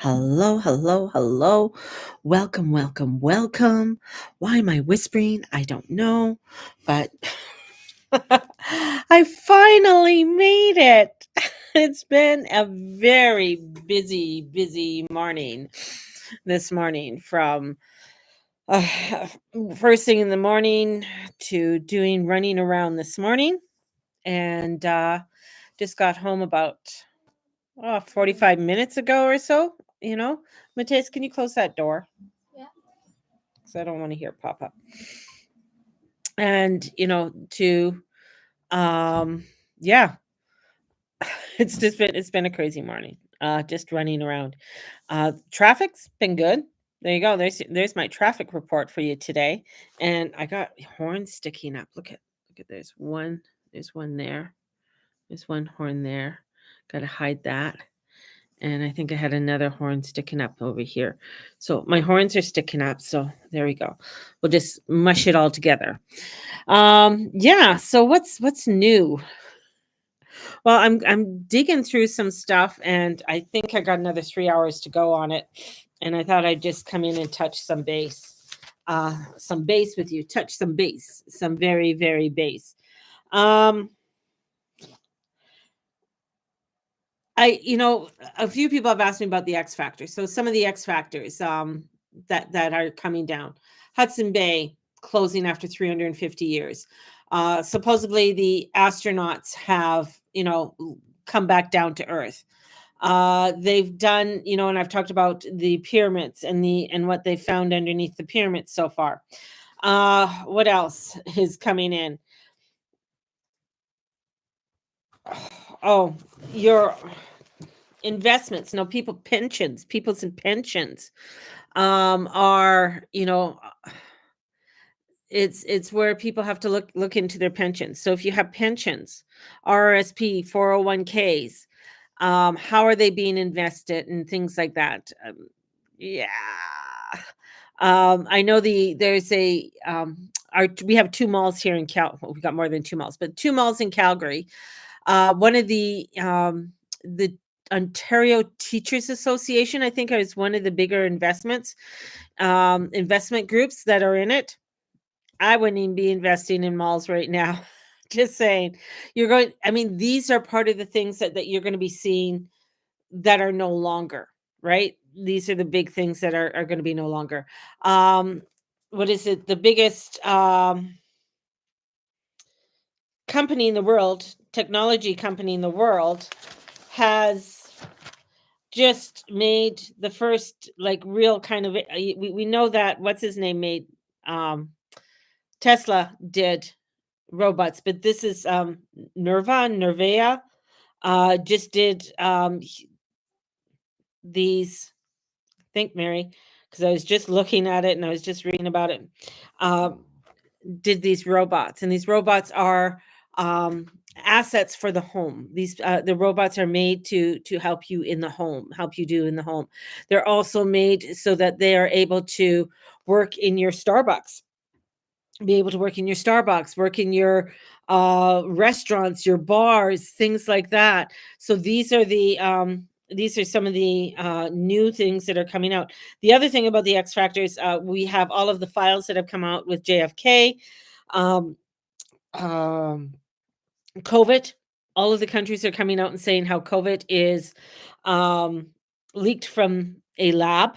Hello, hello, hello. Welcome, welcome, welcome. Why am I whispering? I don't know, but I finally made it. It's been a very busy morning this morning from uh, first thing in the morning to doing running around this morning and just got home about 45 minutes ago or so, you know. Mateus, can you close that door? Because I don't want to hear it pop up. And, um, yeah, it's been a crazy morning. Just running around. Traffic's been good. There you go. There's my traffic report for you today. And I got horns sticking up. Look at there's one there. There's one horn there. Gotta hide that. And I think I had another horn sticking up over here. So my horns are sticking up. So there we go. We'll just mush it all together. Yeah. So what's new? Well, I'm digging through some stuff, and I think I got another 3 hours to go on it. And I thought I'd just come in and touch some base with you. Touch some base, some very base. Um, a few people have asked me about the X factor. So some of the X factors that are coming down. Hudson Bay closing after 350 years. Supposedly the astronauts have, come back down to Earth. They've done, and I've talked about the pyramids and what they found underneath the pyramids so far. What else is coming in? Oh, your investments. No, people's in pensions are, it's where people have to look into their pensions. So if you have pensions, RRSP, 401ks, how are they being invested and things like that? Yeah. I know there's a we have two malls here in well, we got more than two malls, but two malls in Calgary. One of the Ontario Teachers Association, I think, is one of the bigger investment groups that are in it. I wouldn't even be investing in malls right now. Just saying. I mean, these are part of the things that you're going to be seeing that are no longer, right? These are the big things that are going to be no longer. Um, what is it? The biggest company in the world, technology company in the world, has just made the first like real kind of we know that what's his name made Tesla did robots, but this is Nervea just did these. Think, Mary, because I was just looking at it and I was just reading about it. Um, did these robots, and these robots are um, assets for the home. The robots are made to help you in the home, help you do in the home. They're also made so that they are able to work in your Starbucks, be able to work in your Starbucks, work in your restaurants, your bars, things like that. So these are some of the new things that are coming out. The other thing about the X Factors, we have all of the files that have come out with JFK, um, um, COVID. All of the countries are coming out and saying how COVID is um, leaked from a lab.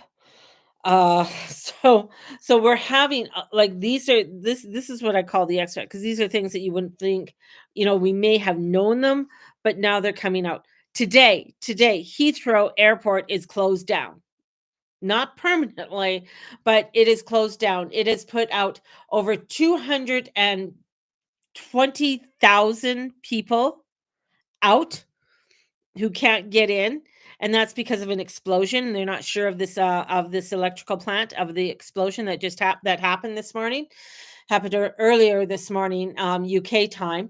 So we're having like this is what I call the X factor, because these are things that you wouldn't think, we may have known them, but now they're coming out. Today, Heathrow Airport is closed down. Not permanently, but it is closed down. It has put out over 220,000 people out who can't get in, and that's because of an explosion. They're not sure of this electrical plant, of the explosion that just that happened this morning. Happened earlier this morning, UK time.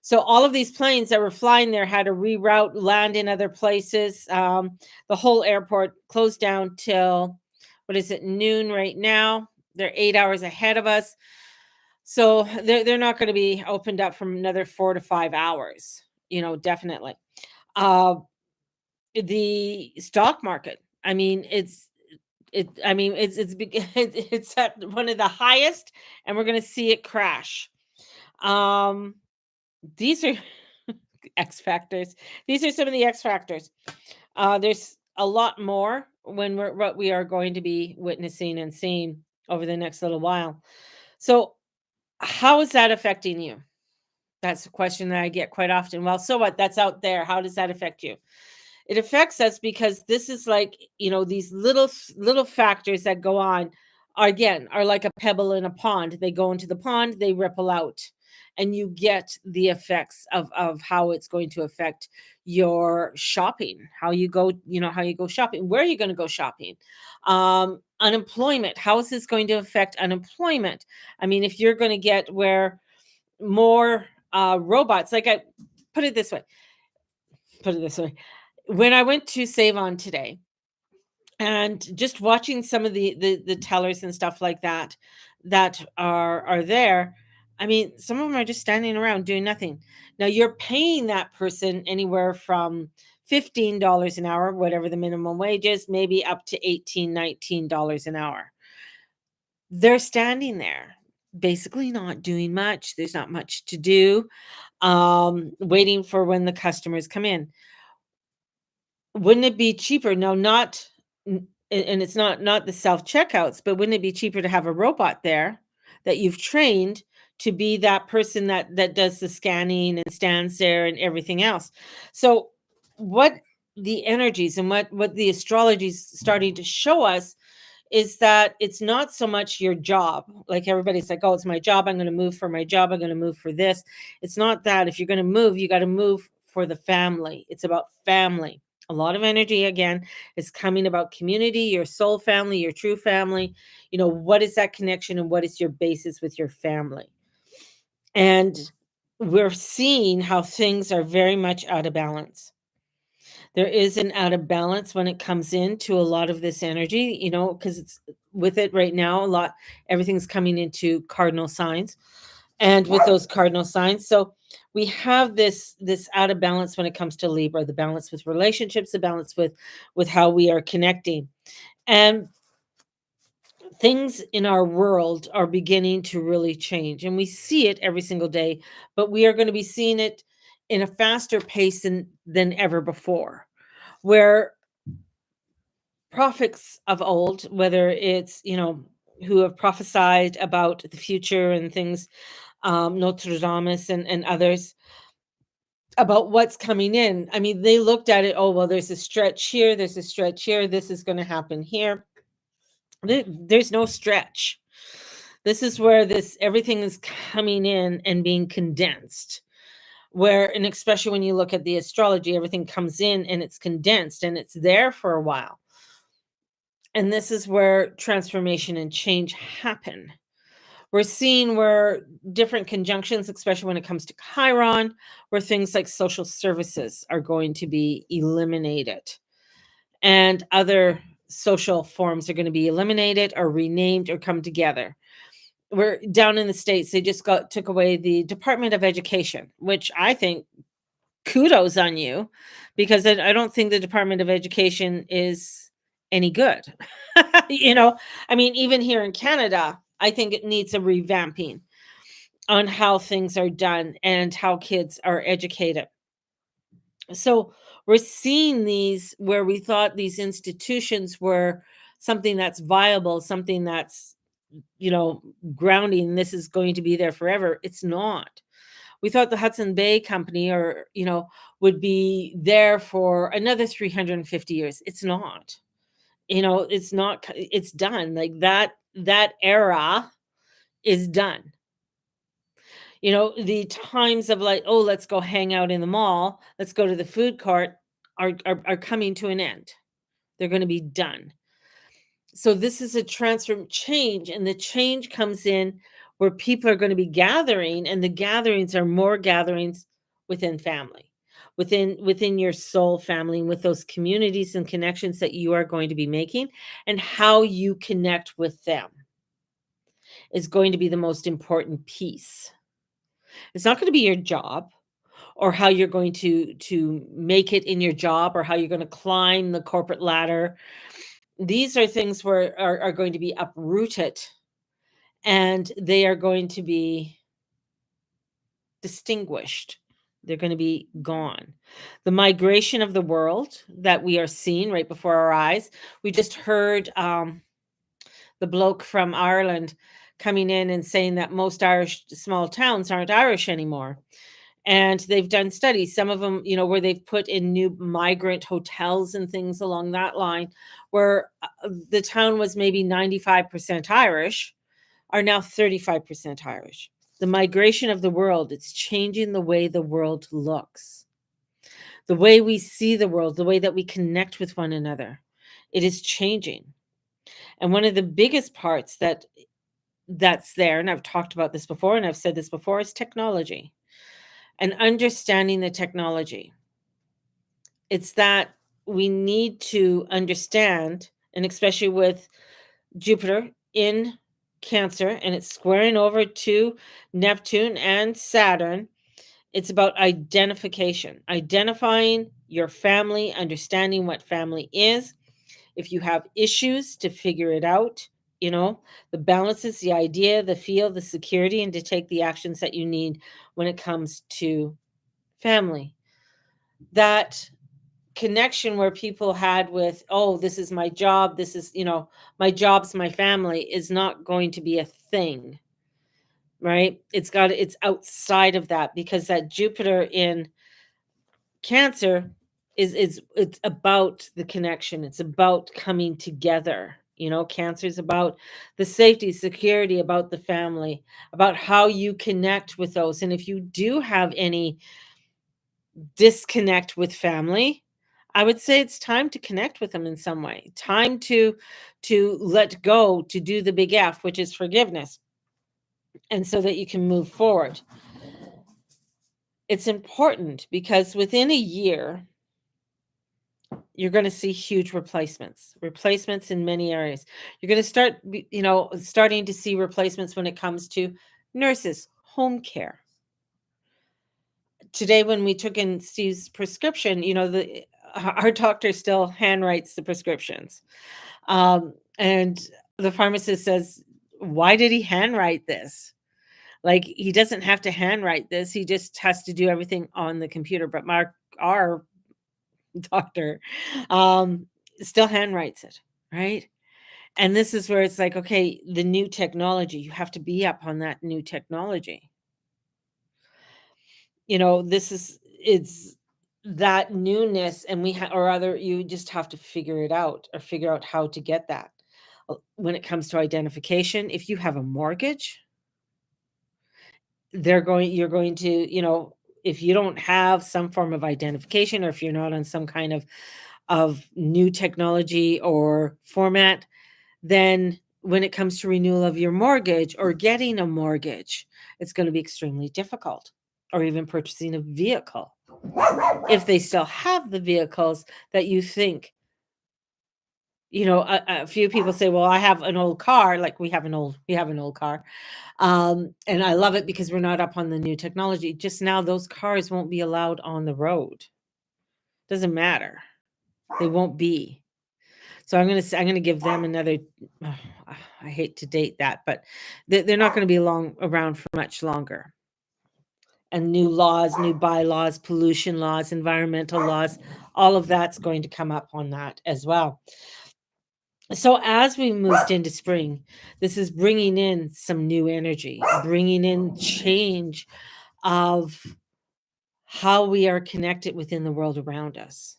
So all of these planes that were flying there had to reroute, land in other places. The whole airport closed down till, what is it, noon right now. They're 8 hours ahead of us. So they're not going to be opened up from another 4 to 5 hours, definitely. Uh, the stock market I mean, it's at one of the highest, and we're gonna see it crash. Um, these are X factors. These are some of the X factors. There's a lot more when what we are going to be witnessing and seeing over the next little while. So, how is that affecting you? That's a question that I get quite often. Well, so what? That's out there. How does that affect you? It affects us because this is like, these little factors that go on are like a pebble in a pond. They go into the pond, they ripple out, and you get the effects of how it's going to affect your shopping, how you go shopping, where are you going to go shopping, unemployment, how is this going to affect unemployment? I mean, if you're going to get where more robots, like I put it this way, put it this way. When I went to Save On today and just watching some of the tellers and stuff like that that are there, I mean, some of them are just standing around doing nothing. Now you're paying that person anywhere from $15 an hour, whatever the minimum wage is, maybe up to 18, $19 an hour. They're standing there, basically not doing much. There's not much to do, waiting for when the customers come in. Wouldn't it be cheaper? No, not n and it's not the self-checkouts, but wouldn't it be cheaper to have a robot there that you've trained to be that person that does the scanning and stands there and everything else? So, what the energies and what the astrology is starting to show us is that it's not so much your job. Like everybody's like, "Oh, it's my job. I'm gonna move for my job. I'm gonna move for this." It's not that. If you're gonna move, you gotta move for the family. It's about family. A lot of energy again is coming about community, your soul family, your true family. What is that connection and what is your basis with your family? And we're seeing how things are very much out of balance. There is an out of balance when it comes into a lot of this energy, because it's with it right now, a lot, everything's coming into cardinal signs. And with those cardinal signs, so we have this out of balance when it comes to Libra, the balance with relationships, the balance with how we are connecting. And things in our world are beginning to really change. And we see it every single day, but we are going to be seeing it in a faster pace than ever before. Where prophets of old, whether it's, who have prophesied about the future and things, Nostradamus and others, about what's coming in. I mean, they looked at it, oh, well, there's a stretch here, there's a stretch here, this is going to happen here. There's no stretch. This is where this everything is coming in and being condensed. And especially when you look at the astrology, everything comes in and it's condensed and it's there for a while. And this is where transformation and change happen. We're seeing where different conjunctions, especially when it comes to Chiron, where things like social services are going to be eliminated and other social forms are going to be eliminated or renamed or come together. We're down in the States, they just took away the Department of Education, which I think kudos on you, because I don't think the Department of Education is any good. I mean, even here in Canada, I think it needs a revamping on how things are done and how kids are educated. So we're seeing these where we thought these institutions were something that's viable, something that's, grounding, this is going to be there forever. It's not. We thought the Hudson Bay Company would be there for another 350 years. It's not. It's not. It's done. Like that era is done. The times of like, oh, let's go hang out in the mall, let's go to the food court are coming to an end. They're going to be done. So this is a transform change, and the change comes in where people are going to be gathering, and the gatherings are more gatherings within family, within your soul family, and with those communities and connections that you are going to be making, and how you connect with them is going to be the most important piece. It's not going to be your job or how you're going to make it in your job, or how you're going to climb the corporate ladder. These are things where are going to be uprooted, and they are going to be distinguished. They're going to be gone. The migration of the world that we are seeing right before our eyes. We just heard the bloke from Ireland coming in and saying that most Irish small towns aren't Irish anymore. And they've done studies, some of them, where they've put in new migrant hotels and things along that line, where the town was maybe 95% Irish, are now 35% Irish. The migration of the world, it's changing the way the world looks, the way we see the world, the way that we connect with one another. It is changing. And one of the biggest parts that's there, and I've talked about this before, and I've said this before, is technology and understanding the technology. It's that we need to understand, and especially with Jupiter in Cancer and it's squaring over to Neptune and Saturn, it's about identification, identifying your family, understanding what family is. If you have issues, to figure it out, the balances, the idea, the feel, the security, and to take the actions that you need when it comes to family. That connection where people had with, oh, this is my job, this is, my job's my family, is not going to be a thing, right? It's outside of that, because that Jupiter in Cancer is it's about the connection. It's about coming together. Cancer is about the safety, security, about the family, about how you connect with those. And if you do have any disconnect with family, I would say it's time to connect with them in some way. Time to let go, to do the big F, which is forgiveness. And so that you can move forward. It's important because within a year, you're going to see huge replacements in many areas. You're going to start, starting to see replacements when it comes to nurses, home care. Today, when we took in Steve's prescription, our doctor still handwrites the prescriptions. And the pharmacist says, why did he handwrite this? Like, he doesn't have to handwrite this. He just has to do everything on the computer. But our doctor still handwrites it, right? And this is where it's like, okay, the new technology, you have to be up on that new technology. It's that newness, and you just have to figure it out, or figure out how to get that. When it comes to identification, if you have a mortgage, you're going to, if you don't have some form of identification, or if you're not on some kind of new technology or format, then when it comes to renewal of your mortgage or getting a mortgage, it's going to be extremely difficult. Or even purchasing a vehicle, if they still have the vehicles that you think, a few people say, well, I have an old car. Like, we have an old car. And I love it because we're not up on the new technology. Just now, those cars won't be allowed on the road. Doesn't matter. They won't be. So I'm going to give them another, I hate to date that, but they're not going to be around for much longer. And new laws, new bylaws, pollution laws, environmental laws, all of that's going to come up on that as well. So as we moved into spring, this is bringing in some new energy, bringing in change of how we are connected within the world around us,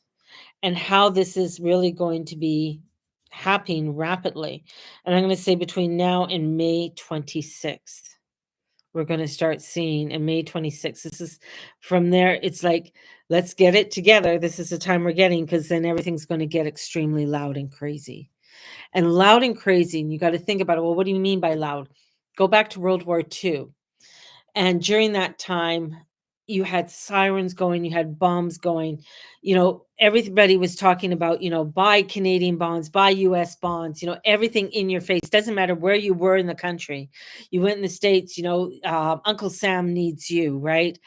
and how this is really going to be happening rapidly. And I'm going to say between now and May 26th, we're going to start seeing, and May 26th, this is from there. It's like, let's get it together. This is the time we're getting, because then everything's going to get extremely loud and crazy. And loud and crazy, and you got to think about it. Well, what do you mean by loud? Go back to World War II. And during that time, you had sirens going, you had bombs going, everybody was talking about, buy Canadian bonds, buy US bonds, everything in your face. Doesn't matter where you were in the country. You went in the States, Uncle Sam needs you, right?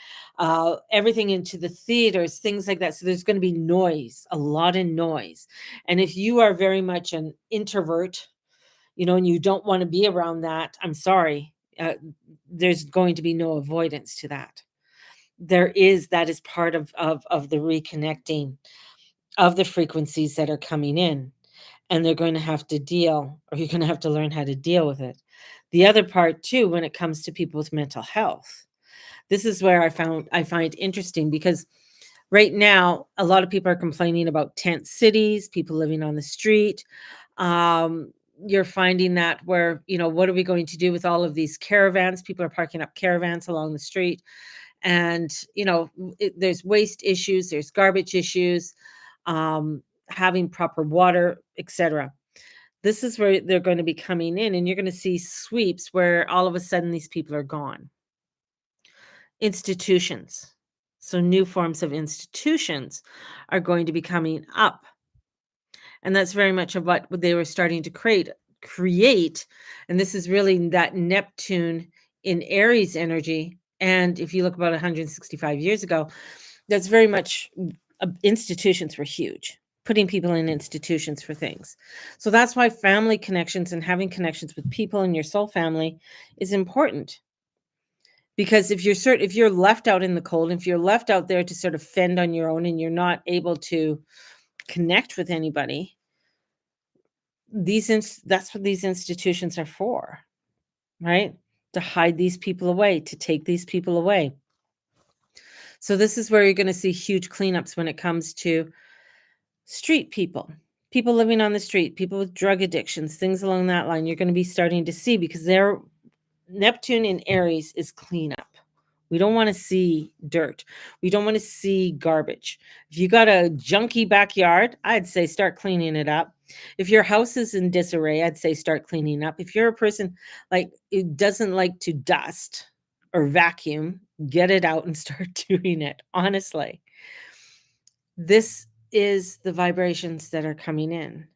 Everything into the theaters, things like that. So there's going to be noise, a lot of noise. And if you are very much an introvert, and you don't want to be around that, I'm sorry, there's going to be no avoidance to that. That is part of the reconnecting of the frequencies that are coming in, and they're going to have to deal, or you're going to have to learn how to deal with it. The other part too, when it comes to people with mental health, this is where I find interesting, because right now a lot of people are complaining about tent cities, people living on the street. You're finding that where, what are we going to do with all of these caravans? People are parking up caravans along the street. And, there's waste issues, there's garbage issues, having proper water, etc. This is where they're going to be coming in, and you're going to see sweeps where all of a sudden these people are gone. Institutions. So new forms of institutions are going to be coming up. And that's very much of what they were starting to create. And this is really that Neptune in Aries energy. And if you look about 165 years ago, that's very much, institutions were huge, putting people in institutions for things. So that's why family connections and having connections with people in your soul family is important. Because if you're left out in the cold, if you're left out there to sort of fend on your own and you're not able to connect with anybody, that's what these institutions are for, right? To hide these people away, to take these people away. So this is where you're going to see huge cleanups when it comes to street people living on the street, people with drug addictions, things along that line. You're going to be starting to see, because their Neptune in Aries is cleanup. We don't want to see dirt. We don't want to see garbage. If you got a junky backyard, I'd say start cleaning it up. If your house is in disarray, I'd say start cleaning up. If you're a person who doesn't like to dust or vacuum, get it out and start doing it. Honestly, this is the vibrations that are coming in.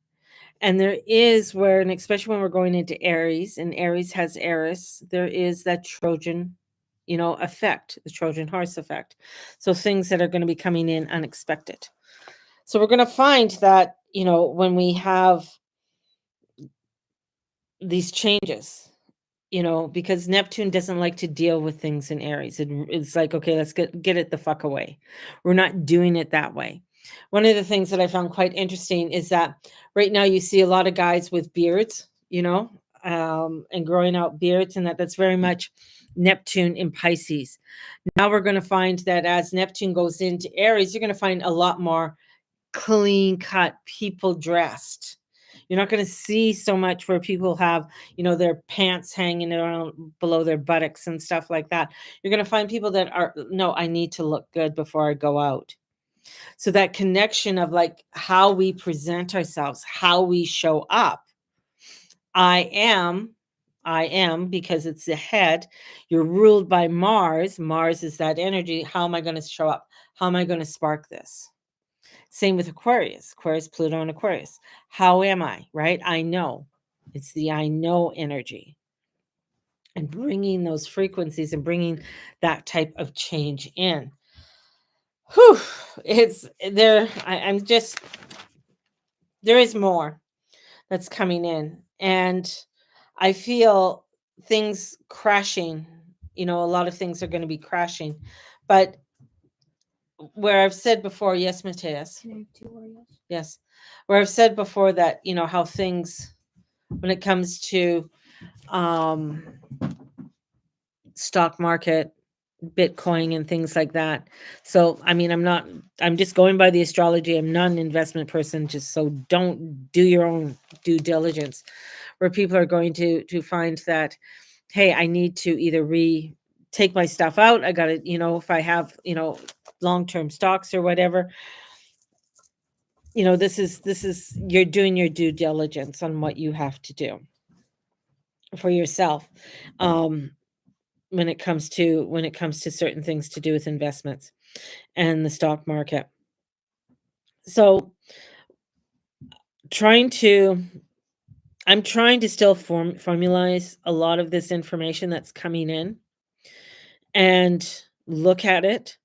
And there is where, and especially when we're going into Aries, and Aries has Eris, there is that Trojan, effect, the Trojan horse effect. So things that are going to be coming in unexpected. So we're going to find that, when we have these changes, because Neptune doesn't like to deal with things in Aries. It's like, okay, let's get it the fuck away. We're not doing it that way. One of the things that I found quite interesting is that right now you see a lot of guys with beards, and growing out beards, and that's very much Neptune in Pisces. Now we're going to find that as Neptune goes into Aries, you're going to find a lot more clean cut people dressed. You're not going to see so much where people have, their pants hanging around below their buttocks and stuff like that. You're going to find people that are, no, I need to look good before I go out. So that connection of how we present ourselves, how we show up. I am, because it's the head. You're ruled by Mars. Mars is that energy. How am I going to show up? How am I going to spark this? Same with Aquarius, Pluto, and Aquarius. How am I, right? I know. It's the I know energy. And bringing those frequencies and bringing that type of change in. Whew, it's there. I'm just, there is more that's coming in. And I feel things crashing. A lot of things are going to be crashing. But where I've said before, yes, Matthias. Can I have 2 Oreos? Yes. Where I've said before that, how things, when it comes to stock market, Bitcoin and things like that. So, I'm just going by the astrology. I'm not an investment person, just so don't do your own due diligence, where people are going to find that, hey, I need to either take my stuff out. I got to, if I have, long-term stocks or whatever, this is you're doing your due diligence on what you have to do for yourself. when it comes to certain things to do with investments and the stock market. So, trying to I'm trying to still formalize a lot of this information that's coming in and look at it,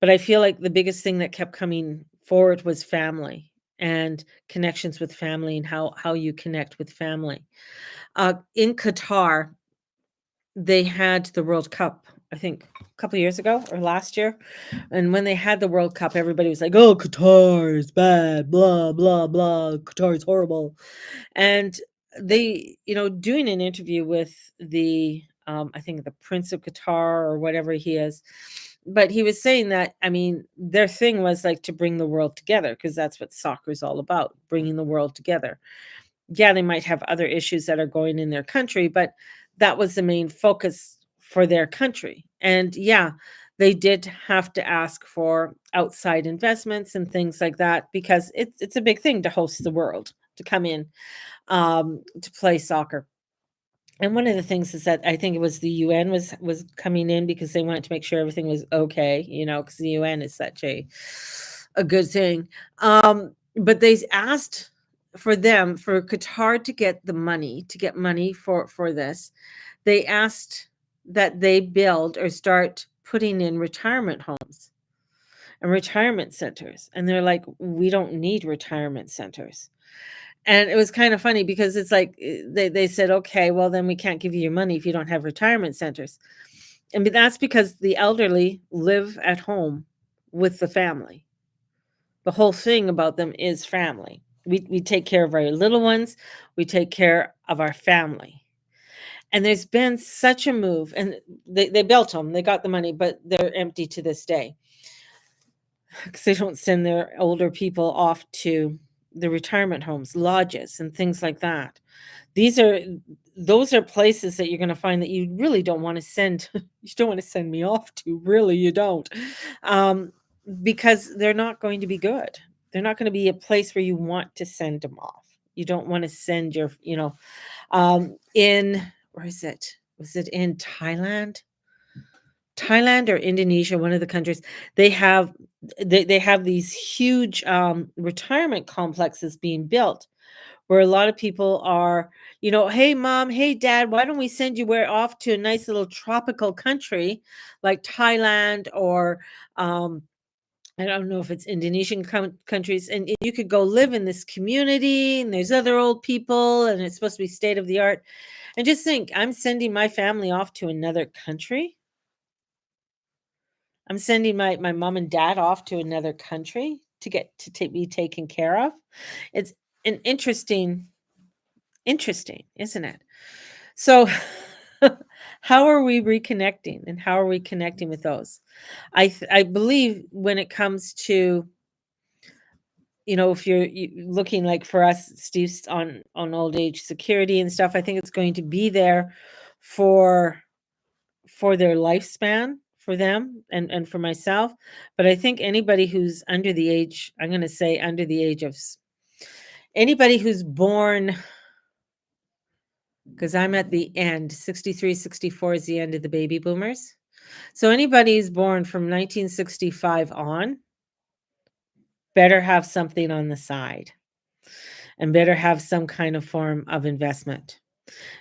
but I feel like the biggest thing that kept coming forward was family and connections with family and how you connect with family. In Qatar, they had the World Cup, I think a couple years ago or last year. And when they had the World Cup, everybody was like, "Oh, Qatar is bad, blah, blah, blah. Qatar is horrible." And they, doing an interview with I think the Prince of Qatar or whatever he is, but he was saying that, I mean, their thing was like to bring the world together because that's what soccer is all about, bringing the world together. Yeah, they might have other issues that are going in their country, but that was the main focus for their country. And yeah, they did have to ask for outside investments and things like that because it's a big thing to host the world, to come in to play soccer. And one of the things is that I think it was the UN was coming in because they wanted to make sure everything was okay, because the UN is such a good thing. But they asked for Qatar to get money for this. They asked that they build or start putting in retirement homes and retirement centers. And they're like, we don't need retirement centers. And it was kind of funny because it's like they said, okay, well, then we can't give you your money if you don't have retirement centers. And that's because the elderly live at home with the family. The whole thing about them is family. We take care of our little ones, we take care of our family. And there's been such a move, and they built them, they got the money, but they're empty to this day because they don't send their older people off to the retirement homes, lodges, and things like that. These are those are places that you're gonna find that you really don't wanna send you don't wanna send me off to, really, you don't, um, because they're not going to be good. They're not gonna be a place where you want to send them off. You don't wanna send in where is it? Was it in Thailand? Thailand or Indonesia, one of the countries, they have they have these huge, retirement complexes being built where a lot of people are, "Hey, mom, hey, dad, why don't we send you where off to a nice little tropical country like Thailand or, um, I don't know if it's Indonesian countries, and you could go live in this community, and there's other old people, and it's supposed to be state of the art." And just think, I'm sending my family off to another country. I'm sending my mom and dad off to another country to get to be taken care of. It's an interesting, isn't it? So, how are we reconnecting, and how are we connecting with those? I believe when it comes to, if looking like for us, Steve's on old age security and stuff, I think it's going to be there for their lifespan for them and for myself. But I think anybody who's under the age, I'm going to say under the age of anybody who's born, because I'm at the end, 63, 64 is the end of the baby boomers. So anybody who's born from 1965 on better have something on the side and better have some kind of form of investment.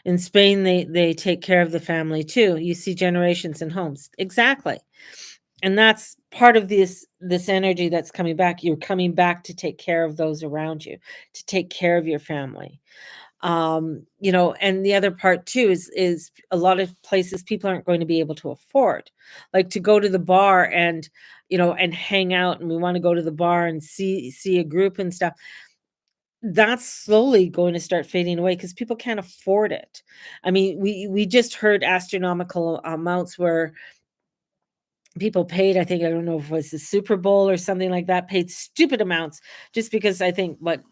In Spain, they take care of the family too. You see generations in homes. Exactly. And that's part of this energy that's coming back. You're coming back to take care of those around you, to take care of your family. And the other part too is a lot of places people aren't going to be able to afford, like to go to the bar and hang out, and we want to go to the bar and see a group and stuff. That's slowly going to start fading away because people can't afford it. I mean, we just heard astronomical amounts where people paid, I think, I don't know if it was the Super Bowl or something like that, paid stupid amounts just because I think what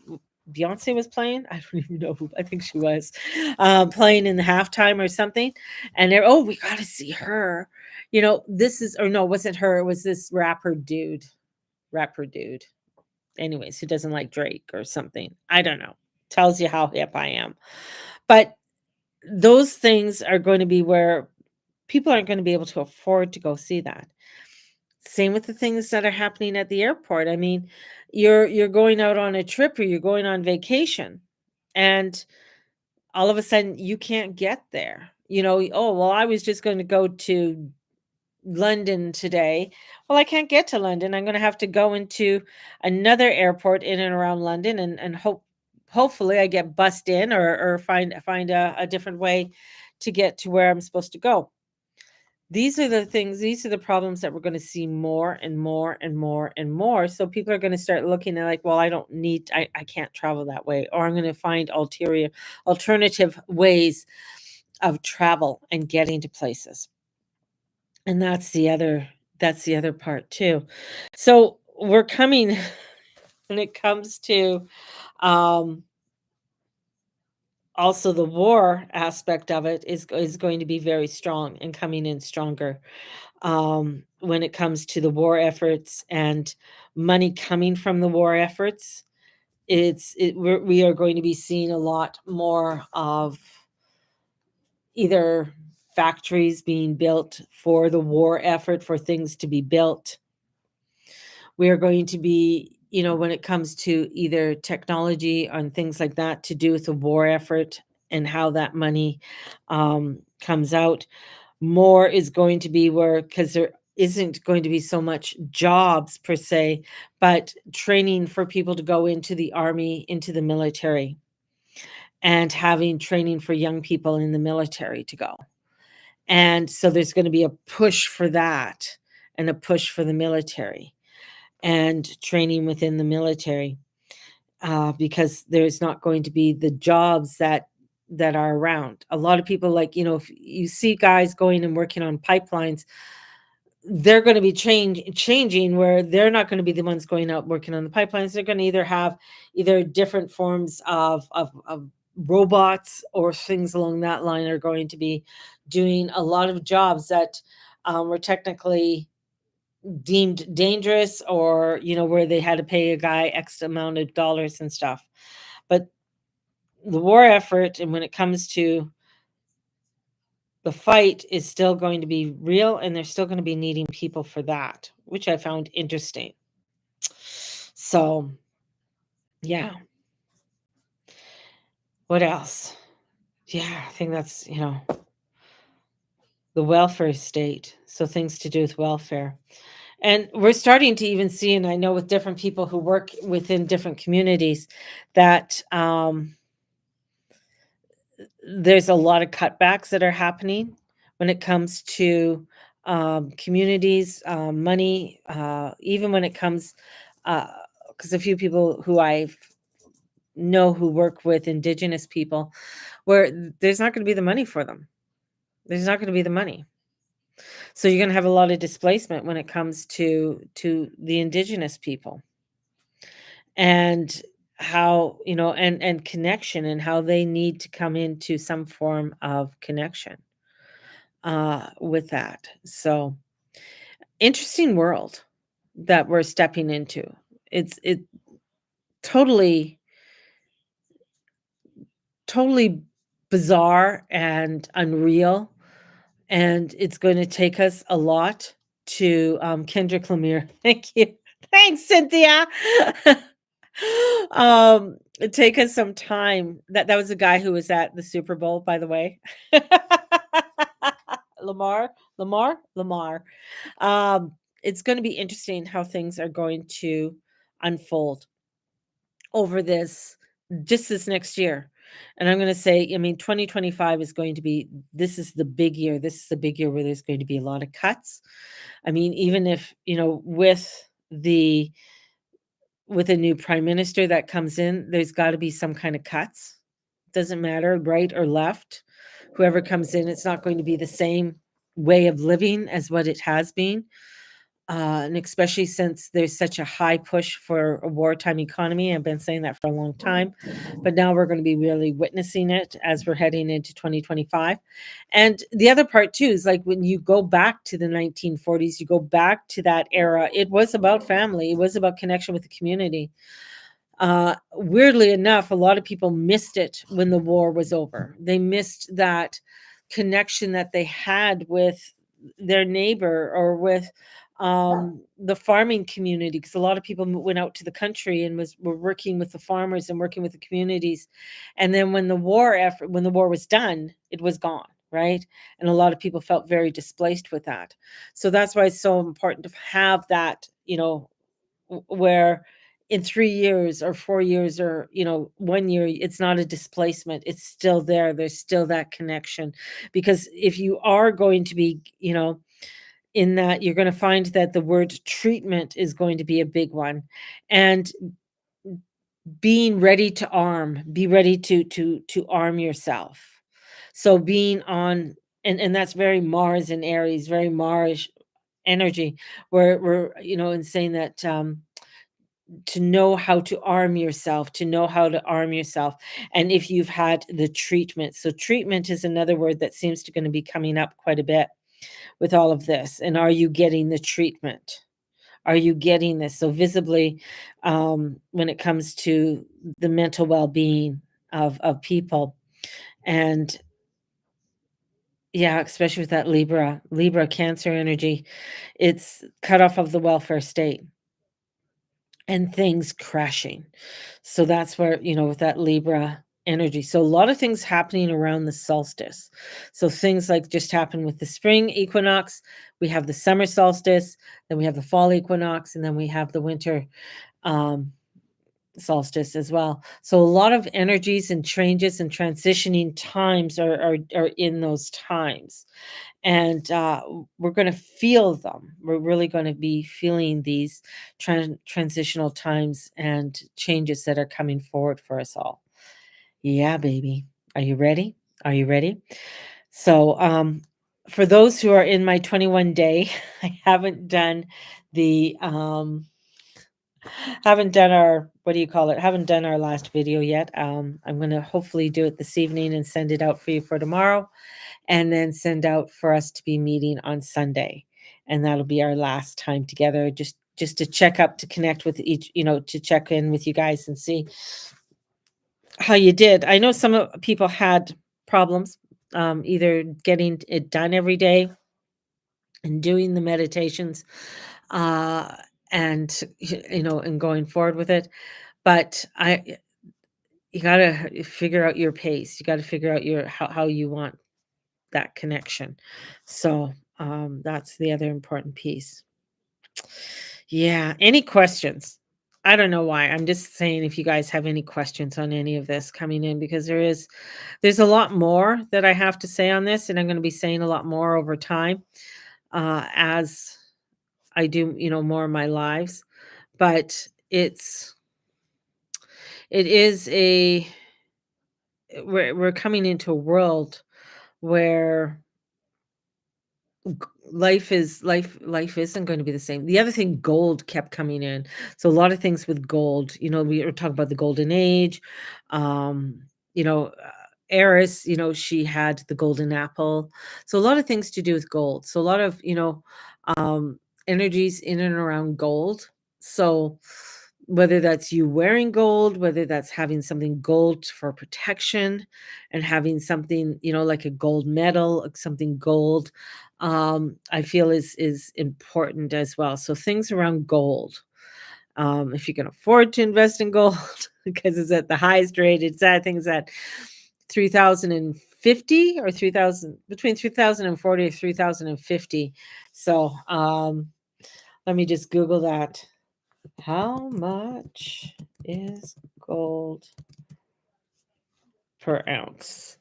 Beyonce was playing. I don't even know who, I think she was playing in the halftime or something. And they're, oh, we got to see her. This is, or no, it wasn't her. It was this rapper dude. Anyways, who doesn't like Drake or something. I don't know. Tells you how hip I am. But those things are going to be where people aren't going to be able to afford to go see that. Same with the things that are happening at the airport. I mean, you're going out on a trip or you're going on vacation, and all of a sudden you can't get there. Oh, well, I was just going to go to London today. Well, I can't get to London. I'm going to have to go into another airport in and around London, and hopefully I get bussed in, or find a different way to get to where I'm supposed to go. These are the problems that we're going to see more and more and more and more. So people are going to start looking at, like, well, I can't travel that way, or I'm going to find alternative ways of travel and getting to places. And that's the other part too. So we're coming when it comes to, um also the war aspect of it is going to be very strong and coming in stronger, when it comes to the war efforts and money coming from the war efforts. We are going to be seeing a lot more of either factories being built for the war effort, for things to be built. We are going to be, when it comes to either technology and things like that to do with the war effort and how that money comes out, more is going to be where, because there isn't going to be so much jobs per se, but training for people to go into the army, into the military, and having training for young people in the military to go. And so there's going to be a push for that, and a push for the military and training within the military, because there's not going to be the jobs that are around. A lot of people, like, if you see guys going and working on pipelines, they're going to be changing, where they're not going to be the ones going out working on the pipelines. They're going to either have different forms of robots or things along that line, are going to be doing a lot of jobs that were technically deemed dangerous, or where they had to pay a guy X amount of dollars and stuff. But the war effort, and when it comes to the fight, is still going to be real, and they're still going to be needing people for that, which I found interesting. So, yeah. What else? Yeah, I think that's, the welfare state. So things to do with welfare. And we're starting to even see, and I know with different people who work within different communities, that there's a lot of cutbacks that are happening when it comes to communities, money, even when it comes, because a few people who I know who work with Indigenous people, where there's not going to be the money for them. There's not going to be the money. So you're going to have a lot of displacement when it comes to the Indigenous people, and how, and connection, and how they need to come into some form of connection with that. So, interesting world that we're stepping into. It totally, totally bizarre and unreal, and it's going to take us a lot to, Kendrick Lamar. Thank you. Thanks, Cynthia. It take us some time. That was the guy who was at the Super Bowl, by the way. Lamar. It's going to be interesting how things are going to unfold over this next year. And I'm going to say, I mean, 2025 is going to be, this is the big year. This is the big year where there's going to be a lot of cuts. I mean, even if, with a new prime minister that comes in, there's got to be some kind of cuts. Doesn't matter, right or left. Whoever comes in, it's not going to be the same way of living as what it has been. And especially since there's such a high push for a wartime economy. I've been saying that for a long time, but now we're going to be really witnessing it as we're heading into 2025. And the other part too is, like, when you go back to the 1940s, you go back to that era, it was about family, it was about connection with the community. Weirdly enough, a lot of people missed it when the war was over. They missed that connection that they had with their neighbor or with the farming community, because a lot of people went out to the country and were working with the farmers and working with the communities. And then when the war was done, it was gone, right? And a lot of people felt very displaced with that. So that's why it's so important to have that, where in 3 years or 4 years or 1 year, it's not a displacement, it's still there, there's still that connection. Because if you are going to be, in that, you're going to find that the word treatment is going to be a big one. And being ready to be ready to arm yourself. So being on, and that's very Mars and Aries, very Mars energy, where we're, in saying that, to know how to arm yourself, to know how to arm yourself. And if you've had the treatment, so treatment is another word that seems to going to be coming up quite a bit with all of this. And are you getting the treatment? Are you getting this? So visibly, when it comes to the mental well-being of people. And yeah, especially with that Libra Cancer energy, it's cut off of the welfare state and things crashing. So that's where, with that Libra energy. So a lot of things happening around the solstice. So things like just happened with the spring equinox. We have the summer solstice, then we have the fall equinox, and then we have the winter um, solstice as well. So a lot of energies and changes and transitioning times are in those times. And we're going to feel them. We're really going to be feeling these transitional times and changes that are coming forward for us all. Yeah, baby. Are you ready? Are you ready? So, for those who are in my 21 day, I the haven't done our, what do you call it? Haven't done our last video yet. I'm going to hopefully do it this evening and send it out for you for tomorrow, and then send out for us to be meeting on Sunday. And that'll be our last time together, just to check up, to connect with each, to check in with you guys and see how you did. I know some people had problems, either getting it done every day and doing the meditations, uh, and and going forward with it. But you gotta figure out your pace. You gotta figure out how you want that connection. So, that's the other important piece. Yeah, any questions? I don't know why. I'm just saying if you guys have any questions on any of this coming in, because there's a lot more that I have to say on this, and I'm gonna be saying a lot more over time, as I do, more of my lives. But it is we're coming into a world where life isn't going to be the same. The other thing, gold kept coming in. So a lot of things with gold, we were talking about the golden age. Um, you know, uh, Eris, she had the golden apple. So a lot of things to do with gold. So a lot of, um energies in and around gold. So whether that's you wearing gold, whether that's having something gold for protection, and having something, like a gold medal, like something gold, I feel is important as well. So things around gold. If you can afford to invest in gold, because it's at the highest rate, I think it's at 3,050 or 3,000, between 3,040 or 3,050. So let me just Google that. How much is gold per ounce?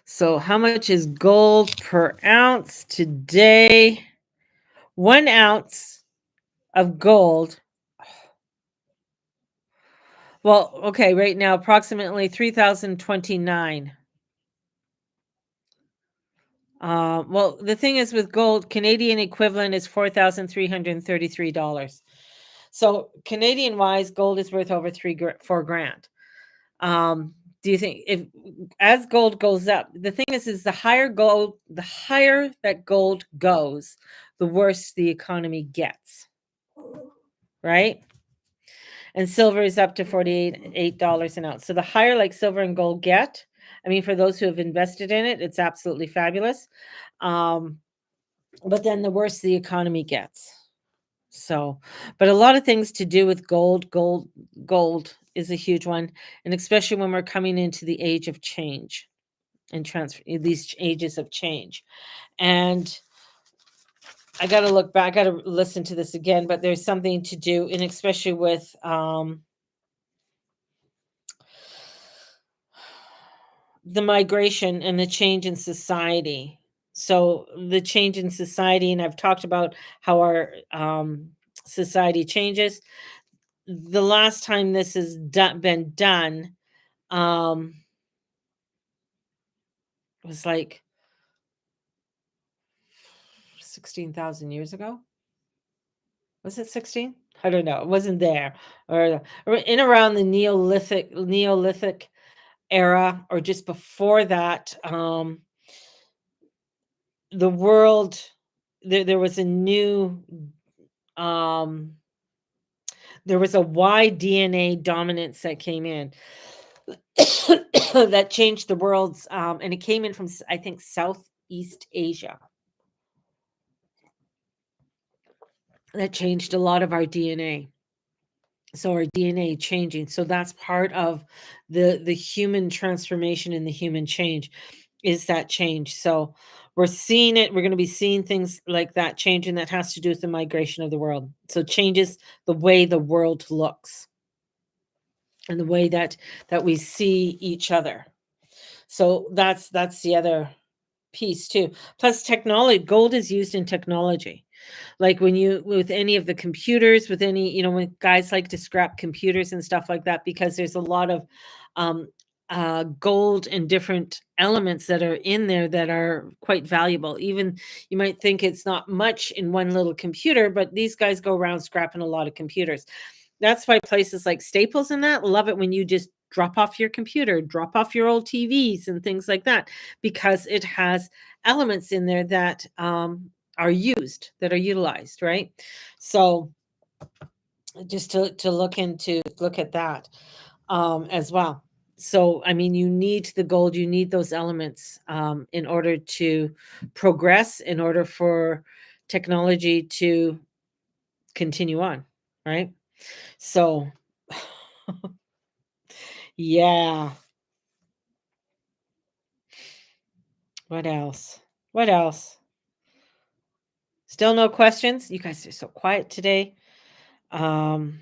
So how much is gold per ounce today? 1 ounce of gold. Well, okay, right now approximately 3,029. Well, the thing is with gold, Canadian equivalent is $4,333. So Canadian wise, gold is worth over 4 grand. Do you think, if as gold goes up, the thing is the higher that gold goes, the worse the economy gets, right? And silver is up to $48 an ounce. So the higher like silver and gold get, I mean, for those who have invested in it, it's absolutely fabulous. Um, but then the worse the economy gets. So, but a lot of things to do with gold is a huge one, and especially when we're coming into the age of change and transfer these ages of change. And I got to look back, I got to listen to this again, but there's something to do, and especially with the migration and the change in society. So the change in society, and I've talked about how our society changes. The last time this has been done um, was like 16,000 years ago. Was it 16? I don't know. It wasn't there, or in around the Neolithic era, or just before that. The world, there was a new um there was a Y DNA dominance that came in that changed the world's and it came in from I think Southeast Asia, that changed a lot of our DNA. So our DNA changing. So that's part of the human transformation and the human change, is that change. So we're seeing it. We're going to be seeing things like that change, and that has to do with the migration of the world. So changes the way the world looks and the way that we see each other. So that's the other piece too. Plus technology, gold is used in technology. Like when you with any of the computers, with any, when guys like to scrap computers and stuff like that, because there's a lot of um gold and different elements that are in there that are quite valuable. Even you might think it's not much in one little computer, but these guys go around scrapping a lot of computers. That's why places like Staples and that love it when you just drop off your computer, drop off your old TVs and things like that, because it has elements in there that are used, that are utilized, right? So just to look at that as well. So I mean, you need the gold, you need those elements in order to progress, in order for technology to continue on, right? So yeah. What else? What else? Still no questions? You guys are so quiet today. Um,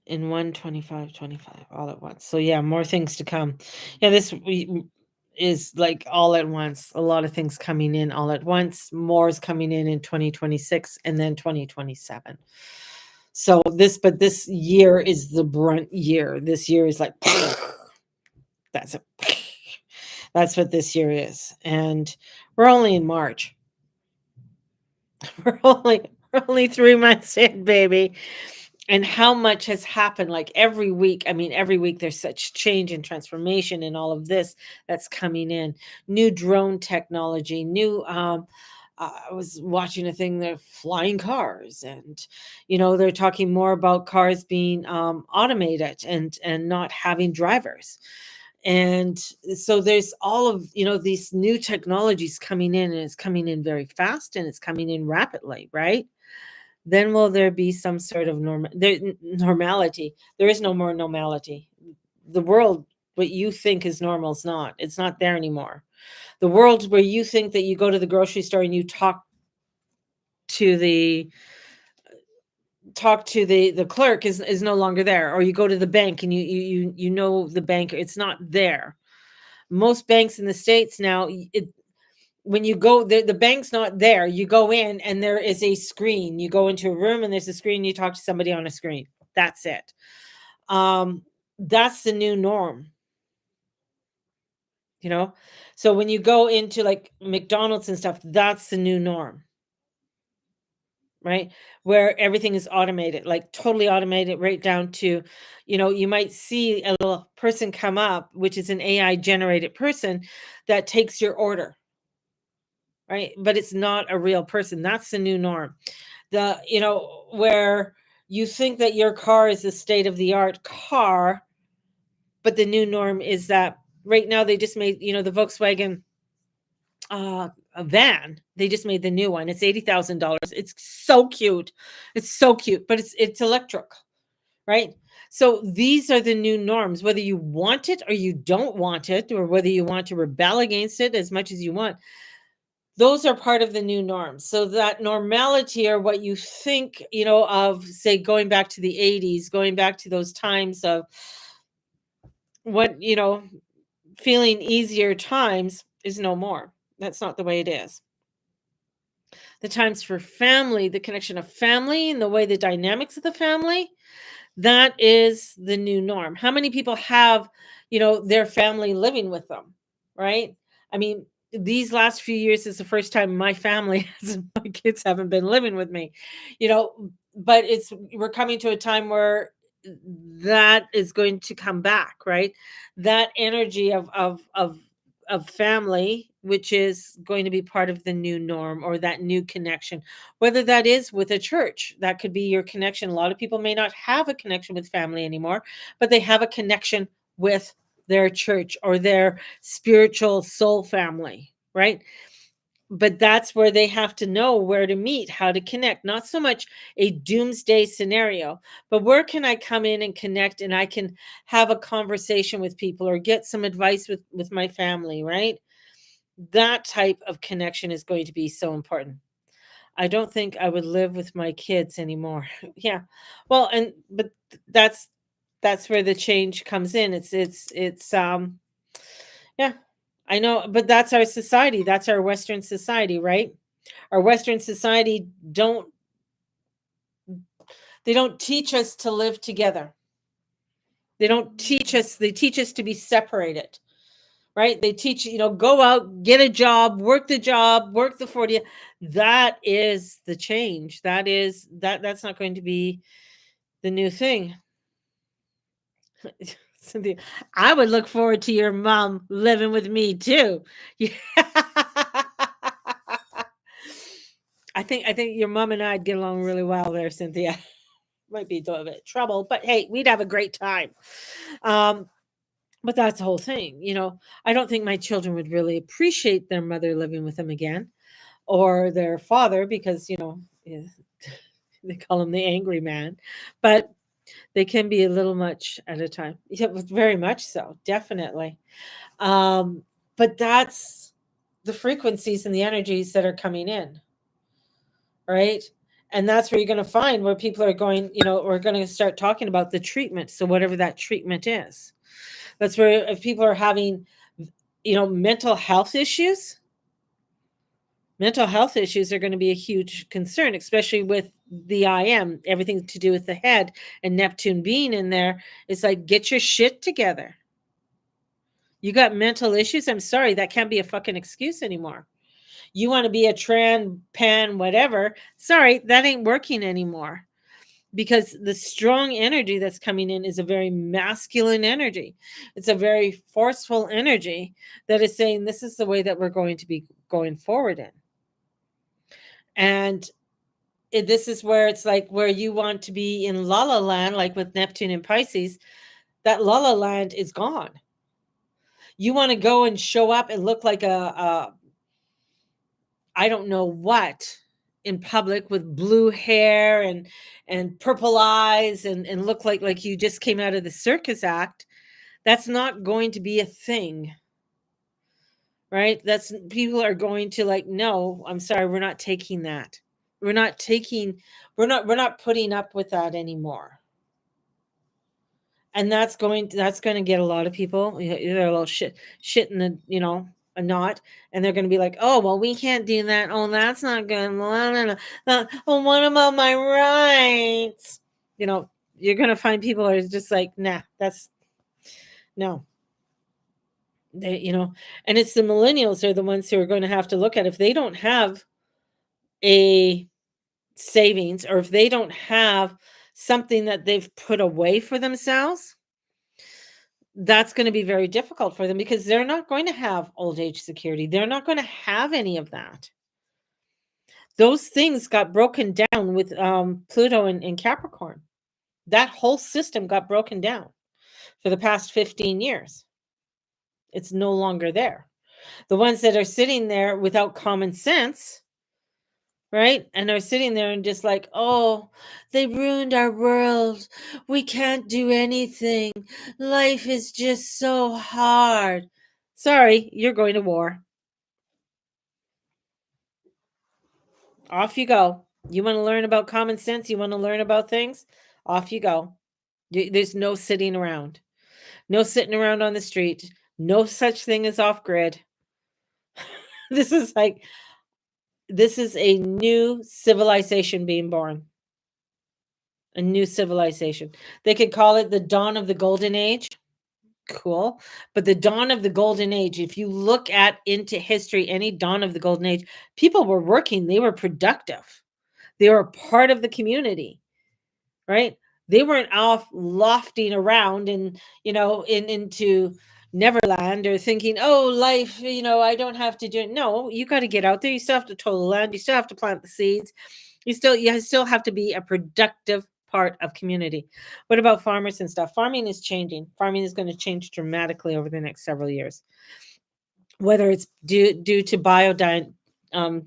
in 125 all at once. So yeah, more things to come. Yeah, is like all at once. A lot of things coming in all at once. More is coming in 2026 and then 2027. So this year is the brunt year. This year is like that's it. That's what this year is. And we're only in March. We're only 3 months in, baby. And how much has happened, like, every week. I mean, every week there's such change and transformation and all of this that's coming in. New drone technology, new, I was watching a thing, they're flying cars, and, they're talking more about cars being, automated and not having drivers. And so there's all of, these new technologies coming in, and it's coming in very fast, and it's coming in rapidly, right? Then will there be some sort of normality? There is no more normality. The world, what you think is normal, is not. It's not there anymore. The world where you think that you go to the grocery store and you to the talk to the clerk is no longer there. Or you go to the bank and you know the banker, it's not there. Most banks in the States now, when you go, the bank's not there. You go in and there is a screen. You go into a room and there's a screen. You talk to somebody on a screen. That's it. Um, that's the new norm, you know? So when you go into like McDonald's and stuff, that's the new norm, right? Where everything is automated, like totally automated, right down to, you might see a little person come up, which is an AI generated person that takes your order, right? But it's not a real person. That's the new norm. Where You think that your car is a state of the art car, but the new norm is that right now they just made, the Volkswagen a van. They just made the new one. It's $80,000. It's so cute. It's so cute, but it's electric, right? So these are the new norms, whether you want it or you don't want it, or whether you want to rebel against it as much as you want. Those are part of the new norms. So that normality, or what you think, of, say, going back to the 80s, going back to those times of what, feeling easier times, is no more. That's not the way it is. The times for family, the connection of family and the way the dynamics of the family, that is the new norm. How many people have, their family living with them, right? I mean, these last few years is the first time my family my kids haven't been living with me, but we're coming to a time where that is going to come back, right? That energy of family, which is going to be part of the new norm, or that new connection, whether that is with a church. That could be your connection. A lot of people may not have a connection with family anymore, but they have a connection with their church or their spiritual soul family, right? But that's where they have to know where to meet, how to connect. Not so much a doomsday scenario, but where can I come in and connect, and I can have a conversation with people or get some advice with my family, right? That type of connection is going to be so important. I don't think I would live with my kids anymore. Yeah. Well, but that's where the change comes in. It's yeah. I know, but that's our society. That's our Western society, right? Our Western society they don't teach us to live together. They teach us to be separated, right? They teach, go out, get a job, work the 40. That is the change. That's not going to be the new thing. Cynthia, I would look forward to your mom living with me too. Yeah. I think your mom and I'd get along really well there, Cynthia. Might be a little bit of trouble, but hey, we'd have a great time. Um, but that's the whole thing, I don't think my children would really appreciate their mother living with them again, or their father, because yeah, they call him the angry man, but they can be a little much at a time. Yeah, very much so, definitely. Um, but that's the frequencies and the energies that are coming in, right? And that's where you're going to find where people are going, we're going to start talking about the treatment. So whatever that treatment is, that's where, if people are having, mental health issues are going to be a huge concern, especially with the IM, everything to do with the head, and Neptune being in there. It's like, get your shit together. You got mental issues. I'm sorry, that can't be a fucking excuse anymore. You want to be a pan, whatever. Sorry, that ain't working anymore, because the strong energy that's coming in is a very masculine energy. It's a very forceful energy that is saying, this is the way that we're going to be going forward in. And this is where it's like, where you want to be in La La Land, like with Neptune and Pisces, that La La Land is gone. You want to go and show up and look like a I don't know what in public, with blue hair and purple eyes, and look like you just came out of the circus act. That's not going to be a thing, right? That's People are going to, like, no, I'm sorry, we're not taking that. We're not putting up with that anymore. And that's going to get a lot of people, they're a little shit in the, a knot, and they're going to be like, oh, well, we can't do that, oh, that's not good, oh, what about my rights? You're going to find people are just like, nah, that's no. And it's the millennials are the ones who are going to have to look at, if they don't have a savings, or if they don't have something that they've put away for themselves, that's going to be very difficult for them, because they're not going to have old age security. They're not going to have any of that. Those things got broken down with Pluto and Capricorn. That whole system got broken down for the past 15 years. It's no longer there. The ones that are sitting there without common sense, right? And are sitting there and just like, oh, they ruined our world. We can't do anything. Life is just so hard. Sorry, you're going to war. Off you go. You want to learn about common sense? You want to learn about things? Off you go. There's no sitting around. No sitting around on the street. No such thing as off grid. This is like, this is a new civilization being born. A new civilization. They could call it the dawn of the golden age. Cool. But the dawn of the golden age, if you look at into history, any dawn of the golden age, people were working, they were productive. They were part of the community, right? They weren't off lofting around and, into Neverland or thinking, oh, life, I don't have to do it. No, you got to get out there. You still have to till the land. You still have to plant the seeds. You still have to be a productive part of community. What about farmers and stuff? Farming is changing. Farming is going to change dramatically over the next several years. Whether it's due to biodynamics or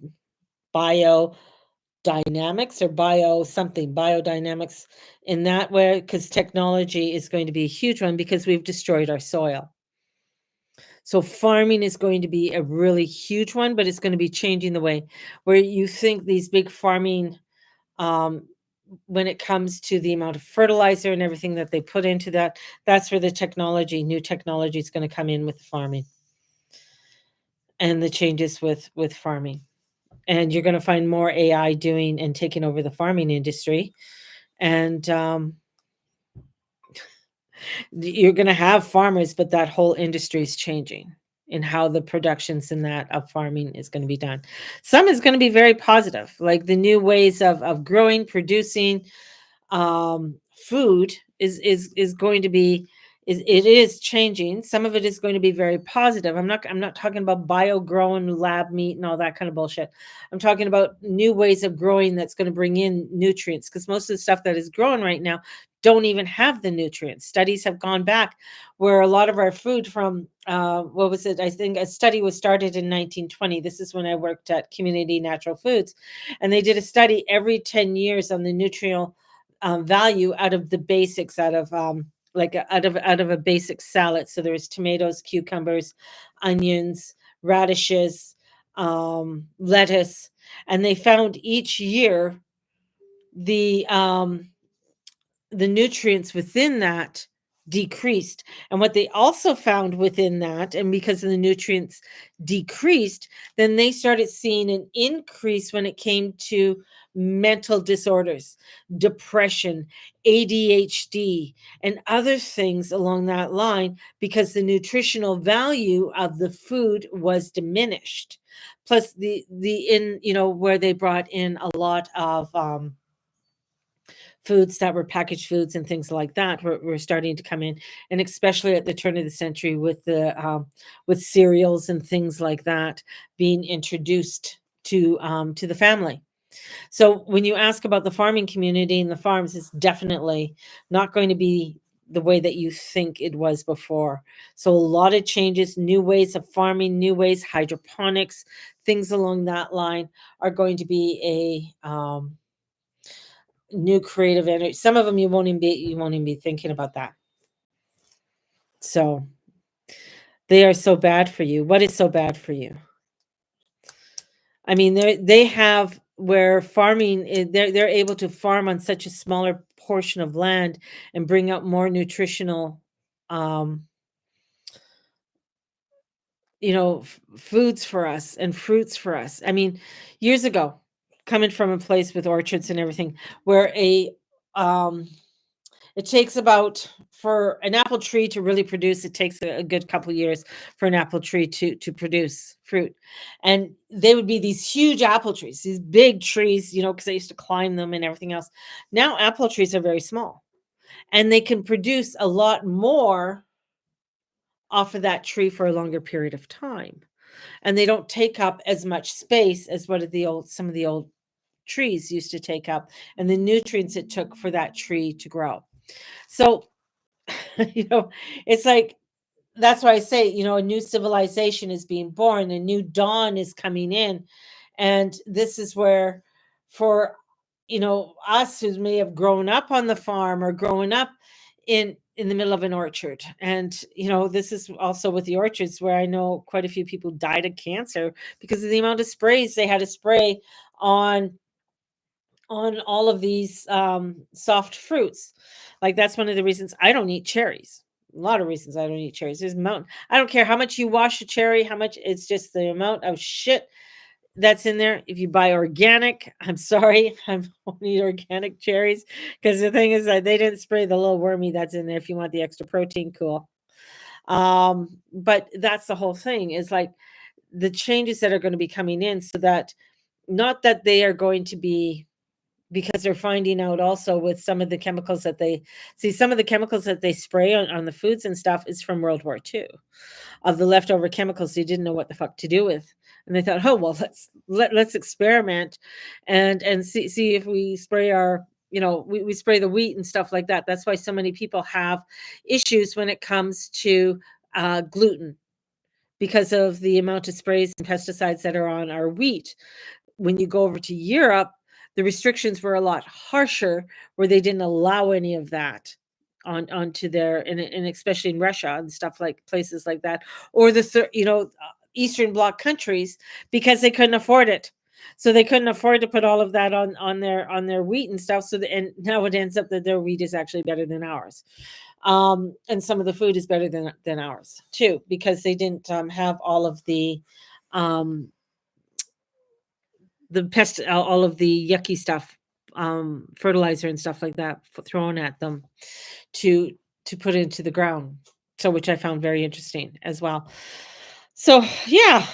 biodynamics in that way, because technology is going to be a huge one because we've destroyed our soil. So farming is going to be a really huge one, but it's going to be changing the way where you think these big farming, when it comes to the amount of fertilizer and everything that they put into that, that's where the new technology is going to come in with farming and the changes with farming. And you're going to find more AI doing and taking over the farming industry. And you're going to have farmers, but that whole industry is changing in how the productions in that of farming is going to be done. Some is going to be very positive, like the new ways of growing, producing food is going to be it is changing. Some of it is going to be very positive. I'm not talking about bio grown lab meat and all that kind of bullshit. I'm talking about new ways of growing that's going to bring in nutrients, because most of the stuff that is growing right now don't even have the nutrients. Studies have gone back where a lot of our food from what was it? I think a study was started in 1920. This is when I worked at Community Natural Foods, and they did a study every 10 years on the nutrient value out of the basics, out of a basic salad. So there's tomatoes, cucumbers, onions, radishes, lettuce, and they found each year the nutrients within that decreased. And what they also found within that, and because the nutrients decreased, then they started seeing an increase when it came to mental disorders, depression, ADHD, and other things along that line, because the nutritional value of the food was diminished. Plus where they brought in a lot of foods that were packaged foods and things like that were starting to come in, and especially at the turn of the century with cereals and things like that being introduced to the family. So when you ask about the farming community and the farms, it's definitely not going to be the way that you think it was before. So a lot of changes, new ways of farming, new ways, hydroponics, things along that line are going to be a new creative energy. Some of them you won't even be thinking about that. So they are so bad for you. What is so bad for you? I mean, they have where farming they're able to farm on such a smaller portion of land and bring out more nutritional um foods for us and fruits for us. I mean, years ago, coming from a place with orchards and everything, where um it takes about, for an apple tree to really produce, it takes a good couple years for an apple tree to produce fruit. And they would be these huge apple trees, these big trees, because I used to climb them and everything else. Now apple trees are very small, and they can produce a lot more off of that tree for a longer period of time. And they don't take up as much space as some of the old trees used to take up and the nutrients it took for that tree to grow. So, you know, it's like that's why I say, a new civilization is being born, a new dawn is coming in. And this is where, for, us who may have grown up on the farm or growing up in the middle of an orchard. And, this is also with the orchards where I know quite a few people died of cancer because of the amount of sprays they had to spray on all of these soft fruits. Like that's one of the reasons I don't eat cherries. A lot of reasons I don't eat cherries. There's mountain. I don't care how much you wash a cherry, how much it's just the amount of shit that's in there. If you buy organic, I'm sorry, I won't eat organic cherries because the thing is that they didn't spray the little wormy that's in there. If you want the extra protein, cool. But that's the whole thing is like the changes that are going to be coming in so that not that they are going to be because they're finding out also with some of the chemicals that they see, some of the chemicals that they spray on the foods and stuff is from World War II of the leftover chemicals they didn't know what the fuck to do with. And they thought, oh, well, let's experiment and see if we spray our, we spray the wheat and stuff like that. That's why so many people have issues when it comes to gluten because of the amount of sprays and pesticides that are on our wheat. When you go over to Europe, the restrictions were a lot harsher where they didn't allow any of that onto their and especially in Russia and stuff like places like that or the Eastern Bloc countries because they couldn't afford it. So they couldn't afford to put all of that on their wheat and stuff. And now it ends up that their wheat is actually better than ours. And some of the food is better than ours too, because they didn't have all of the pest, all of the yucky stuff, fertilizer and stuff like that thrown at them to put into the ground. So, which I found very interesting as well. So, yeah.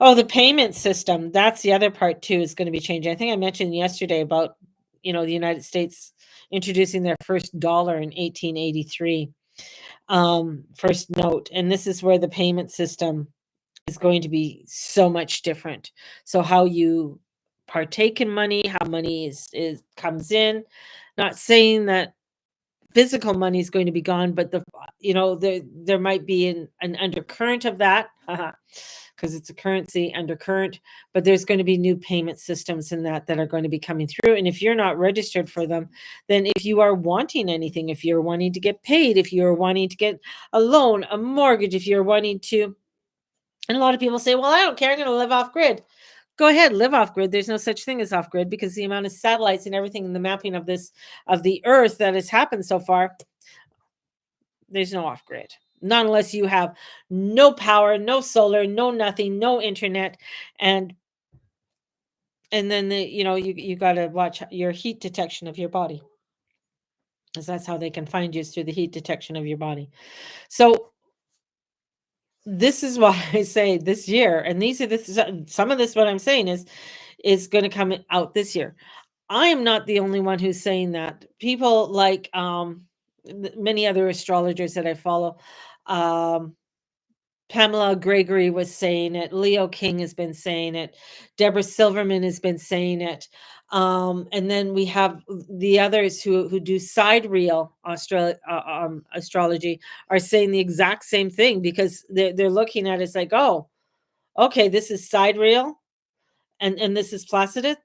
Oh, the payment system. That's the other part too is going to be changing. I think I mentioned yesterday about, the United States introducing their first dollar in 1883, first note. And this is where the payment system is going to be so much different. So how you partake in money, how money is comes in. Not saying that physical money is going to be gone, but there might be an undercurrent of that because it's a currency undercurrent, but there's going to be new payment systems in that are going to be coming through. And if you're not registered for them, then if you are wanting anything, if you're wanting to get paid, if you're wanting to get a loan, a mortgage, if you're wanting to, and a lot of people say, well, I don't care, I'm going to live off grid. Go ahead, live off grid. There's no such thing as off grid because the amount of satellites and everything in the mapping of the earth that has happened so far, there's no off grid. Not unless you have no power, no solar, no nothing, no internet, and then you got to watch your heat detection of your body, because that's how they can find you, is through the heat detection of your body. So this is why I say this year, and these are some of this. What I'm saying is going to come out this year. I am not the only one who's saying that. People like many other astrologers that I follow, Pamela Gregory was saying it. Leo King has been saying it. Deborah Silverman has been saying it. And then we have the others who do sidereal astrology are saying the exact same thing because they're looking at it as like, oh, okay, this is sidereal, and this is Placidus,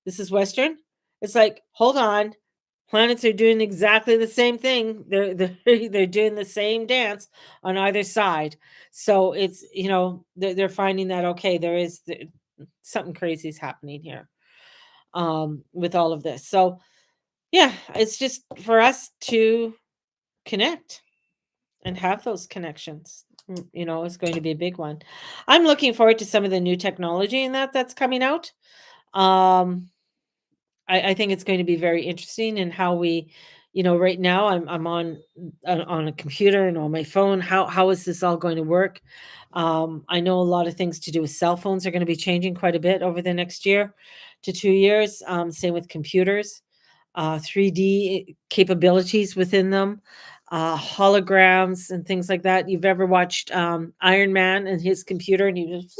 this is Western. It's like, hold on, planets are doing exactly the same thing. They're doing the same dance on either side. So it's they're finding that okay, there is something crazy is happening here with all of this. So yeah, it's just for us to connect and have those connections. Is going to be a big one. I'm looking forward to some of the new technology in that's coming out. I think it's going to be very interesting in how we, right now I'm on a computer and on my phone. How is this all going to work? I know a lot of things to do with cell phones are going to be changing quite a bit over the next year to 2 years. Same with computers, 3D capabilities within them, holograms and things like that. You've ever watched Iron Man and his computer and he was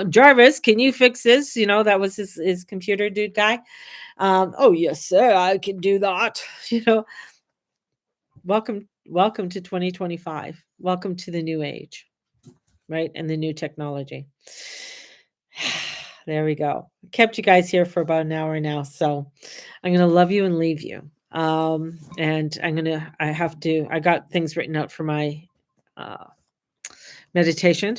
Jarvis, can you fix this? That was his computer dude guy. Oh yes, sir, I can do that. Welcome to 2025. Welcome to the new age, right? And the new technology. There we go. Kept you guys here for about an hour now, so I'm gonna love you and leave you. And I got things written out for my meditation.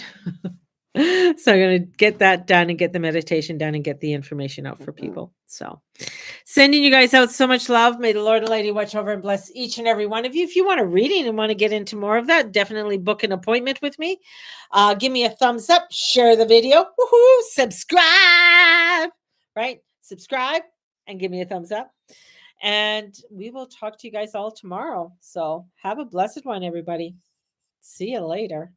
So I'm going to get that done and get the meditation done and get the information out for people. So sending you guys out so much love. May the Lord and Lady watch over and bless each and every one of you. If you want a reading and want to get into more of that, definitely book an appointment with me. Give me a thumbs up, share the video, woohoo, subscribe, right? Subscribe and give me a thumbs up. And we will talk to you guys all tomorrow. So have a blessed one, everybody. See you later.